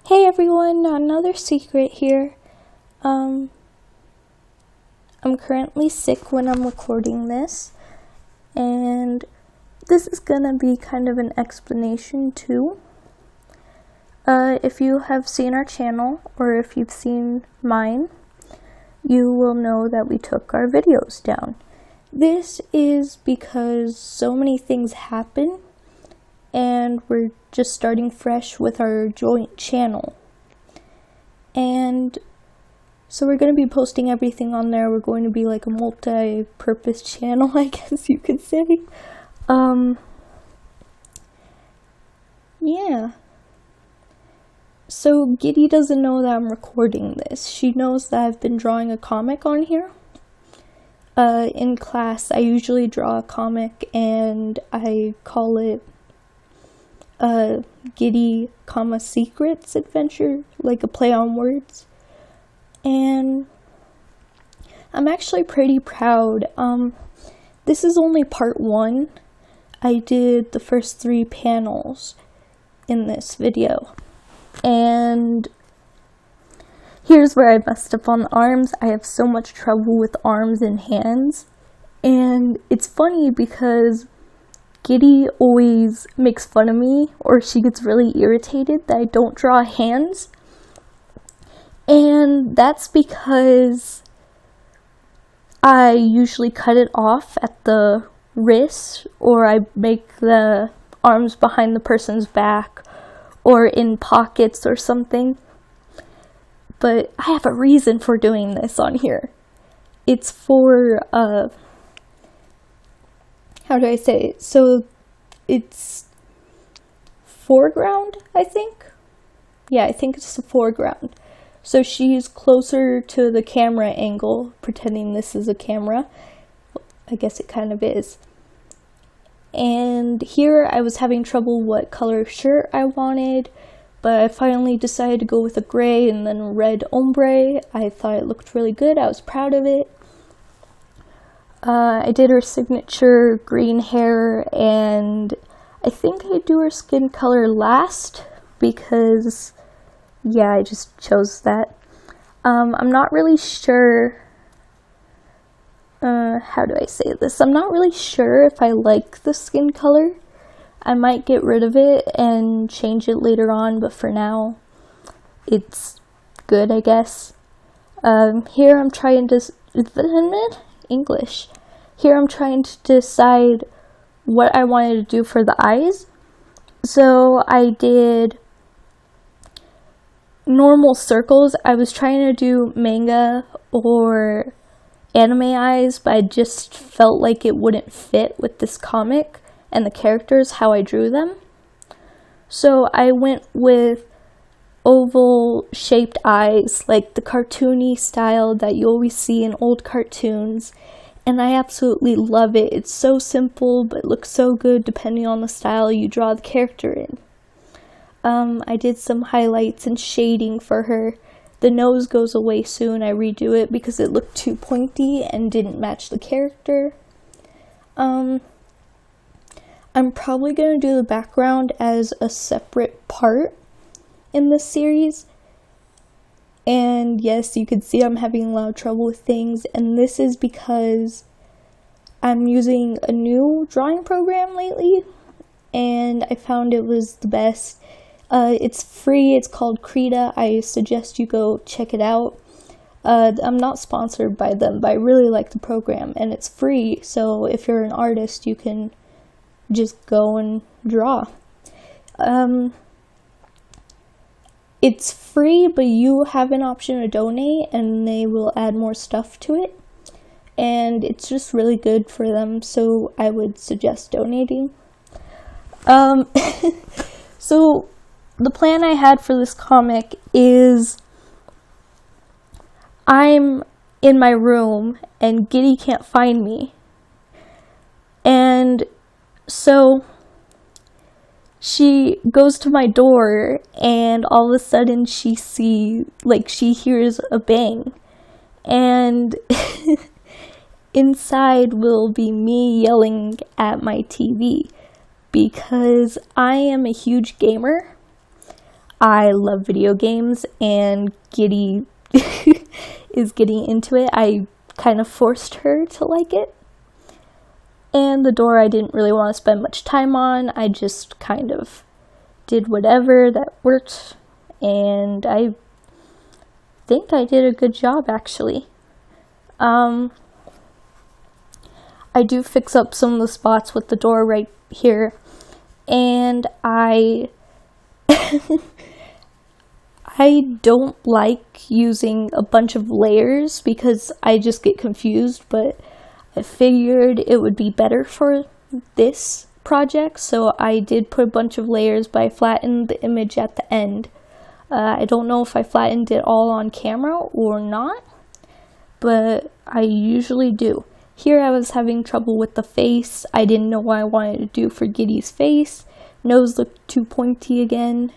Hey everyone, another secret here. I'm currently sick when I'm recording this, and this is gonna be kind of an explanation too. If you have seen our channel, or if you've seen mine, you will know that we took our videos down. This is because so many things happen, and we're just starting fresh with our joint channel. And so we're going to be posting everything on there. We're going to be like a multi-purpose channel, I guess you could say. Yeah. So Giddy doesn't know that I'm recording this. She knows that I've been drawing a comic on here. In class, I usually draw a comic and I call it Giddy, Secrets Adventure, like a play on words. And I'm actually pretty proud. This is only part 1. I did the first 3 panels in this video. And here's where I messed up on the arms. I have so much trouble with arms and hands. And it's funny because Giddy always makes fun of me, or she gets really irritated that I don't draw hands. And that's because I usually cut it off at the wrist, or I make the arms behind the person's back, or in pockets or something. But I have a reason for doing this on here. It's for, how do I say it? So it's foreground, I think? Yeah, I think it's the foreground. So she's closer to the camera angle, pretending this is a camera. I guess it kind of is. And here I was having trouble what color shirt I wanted, but I finally decided to go with a gray and then a red ombre. I thought it looked really good. I was proud of it. I did her signature green hair, and I think I do her skin color last because, yeah, I just chose that. I'm not really sure, how do I say this? I'm not really sure if I like the skin color. I might get rid of it and change it later on, but for now, it's good, I guess. Here I'm trying to... English. Here I'm trying to decide what I wanted to do for the eyes. So I did normal circles. I was trying to do manga or anime eyes, but I just felt like it wouldn't fit with this comic and the characters, how I drew them. So I went with oval shaped eyes, like the cartoony style that you always see in old cartoons, and I absolutely love it. It's so simple but looks so good depending on the style you draw the character in. I did some highlights and shading for her. The nose goes away soon. I redo it because it looked too pointy and didn't match the character. I'm probably going to do the background as a separate part in this series. And yes, you can see I'm having a lot of trouble with things, and this is because I'm using a new drawing program lately, and I found it was the best. It's free. It's called Krita. I suggest you go check it out. I'm not sponsored by them, but I really like the program, and it's free, so if you're an artist, you can just go and draw. It's free, but you have an option to donate, and they will add more stuff to it. And it's just really good for them, so I would suggest donating. So the plan I had for this comic is I'm in my room, and Giddy can't find me. And so she goes to my door, and all of a sudden she hears a bang, and inside will be me yelling at my TV because I am a huge gamer. I love video games, and Giddy is getting into it. I kind of forced her to like it. And the door I didn't really want to spend much time on. I just kind of did whatever that worked, and I think I did a good job, actually. I do fix up some of the spots with the door right here, and I don't like using a bunch of layers because I just get confused, but I figured it would be better for this project, so I did put a bunch of layers, but I flattened the image at the end. I don't know if I flattened it all on camera or not, but I usually do. Here I was having trouble with the face. I didn't know what I wanted to do for Giddy's face. Nose looked too pointy again,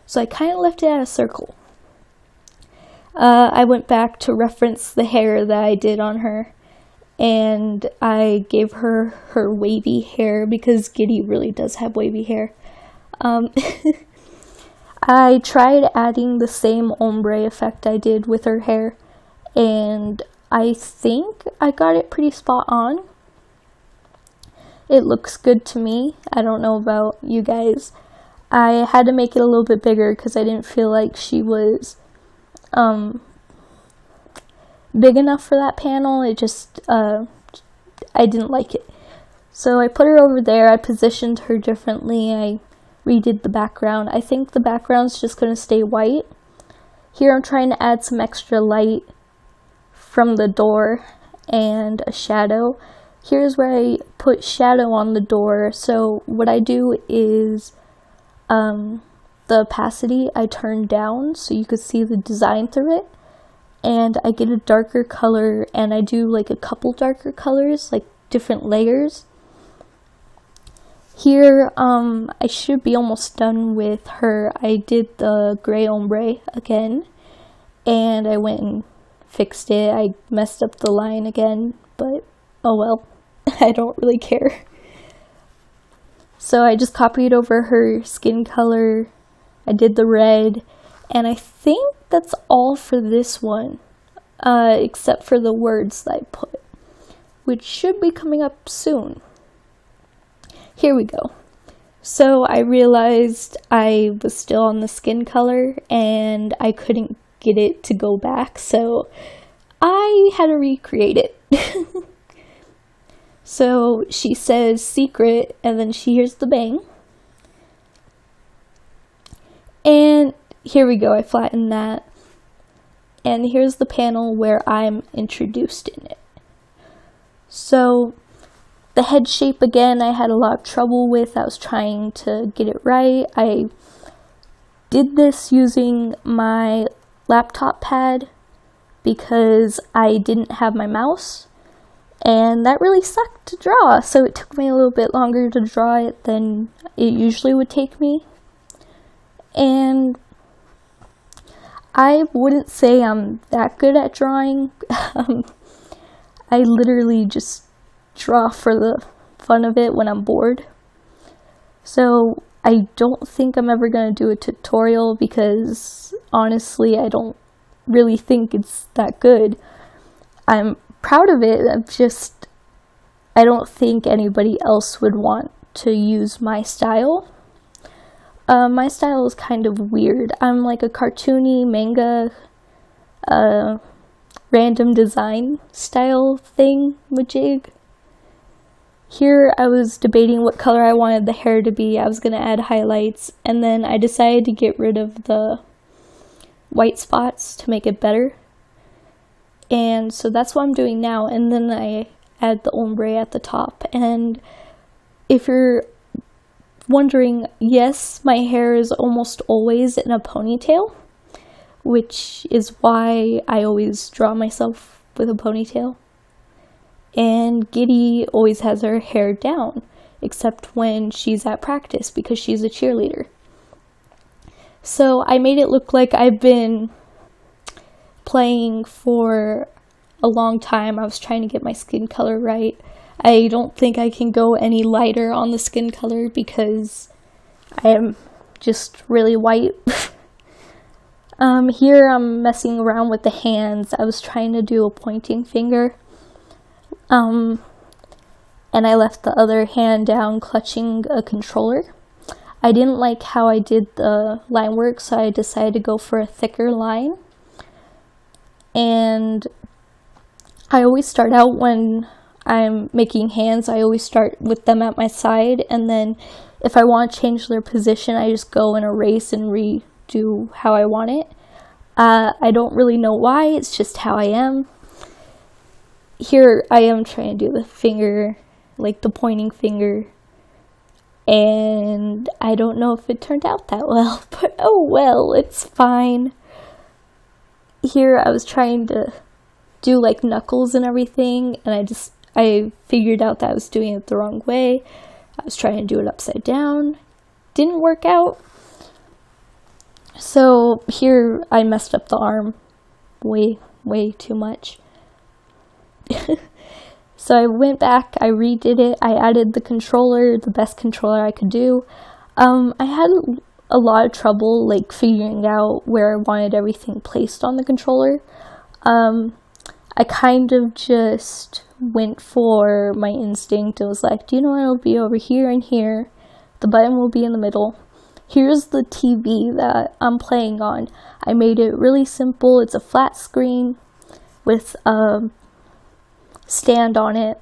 so I kind of left it at a circle. I went back to reference the hair that I did on her, and I gave her her wavy hair because Giddy really does have wavy hair. I tried adding the same ombre effect I did with her hair, and I think I got it pretty spot on. It looks good to me. I don't know about you guys. I had to make it a little bit bigger because I didn't feel like she was big enough for that panel. It just, I didn't like it. So I put her over there. I positioned her differently. I redid the background. I think the background's just going to stay white. Here I'm trying to add some extra light from the door and a shadow. Here's where I put shadow on the door. So what I do is the opacity I turn down so you could see the design through it, and I get a darker color, and I do like a couple darker colors, like different layers. Here I should be almost done with her. I did the gray ombre again, and I went and fixed it. I messed up the line again, but oh well. I don't really care. So I just copied over her skin color. I did the red, and I think that's all for this one, except for the words that I put, which should be coming up soon. Here we go. So I realized I was still on the skin color, and I couldn't get it to go back, so I had to recreate it. So she says secret, and then she hears the bang. And here we go, I flattened that. And here's the panel where I'm introduced in it. So the head shape again, I had a lot of trouble with. I was trying to get it right. I did this using my laptop pad because I didn't have my mouse. And that really sucked to draw, so it took me a little bit longer to draw it than it usually would take me. And I wouldn't say I'm that good at drawing. I literally just draw for the fun of it when I'm bored. So I don't think I'm ever going to do a tutorial because honestly I don't really think it's that good. I'm proud of it. I don't think anybody else would want to use my style. My style is kind of weird. I'm like a cartoony manga, random design style thing majig. Here I was debating what color I wanted the hair to be. I was going to add highlights, and then I decided to get rid of the white spots to make it better. And so that's what I'm doing now, and then I add the ombre at the top. And if you're wondering, yes, my hair is almost always in a ponytail, which is why I always draw myself with a ponytail. And Giddy always has her hair down, except when she's at practice because she's a cheerleader. So I made it look like I've been playing for a long time. I was trying to get my skin color right. I don't think I can go any lighter on the skin color because I am just really white. Here I'm messing around with the hands. I was trying to do a pointing finger. And I left the other hand down clutching a controller. I didn't like how I did the line work, so I decided to go for a thicker line. And I always start out when I'm making hands, I always start with them at my side, and then if I want to change their position, I just go and erase and redo how I want it. I don't really know why, it's just how I am. Here I am trying to do the finger, like the pointing finger, and I don't know if it turned out that well, but oh well, it's fine. Here I was trying to do like knuckles and everything, and I figured out that I was doing it the wrong way. I was trying to do it upside down. Didn't work out. So here I messed up the arm way too much. So I went back, I redid it, I added the controller, the best controller I could do. I had a lot of trouble like figuring out where I wanted everything placed on the controller. I kind of just went for my instinct. It was like, do you know what, it'll be over here and here. The button will be in the middle. Here's the TV that I'm playing on. I made it really simple. It's a flat screen with a stand on it.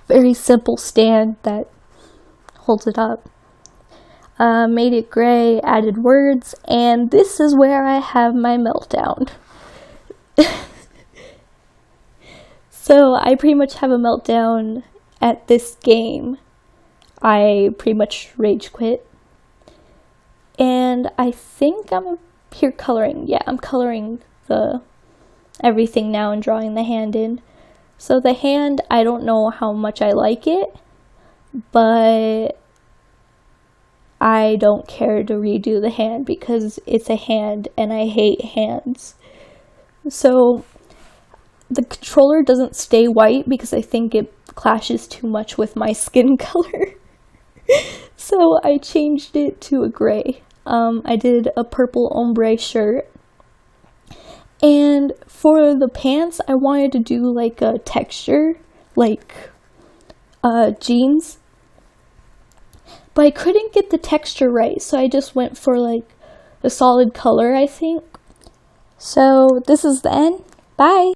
Very simple stand that holds it up. Made it gray, added words, and this is where I have my meltdown. So I pretty much have a meltdown at this game. I pretty much rage quit. And I think I'm here coloring. Yeah, I'm coloring everything now and drawing the hand in. So the hand, I don't know how much I like it, but I don't care to redo the hand because it's a hand and I hate hands. So the controller doesn't stay white because I think it clashes too much with my skin color. So I changed it to a gray. I did a purple ombre shirt. And for the pants, I wanted to do like a texture, like jeans. But I couldn't get the texture right, so I just went for like a solid color, I think. So this is the end. Bye!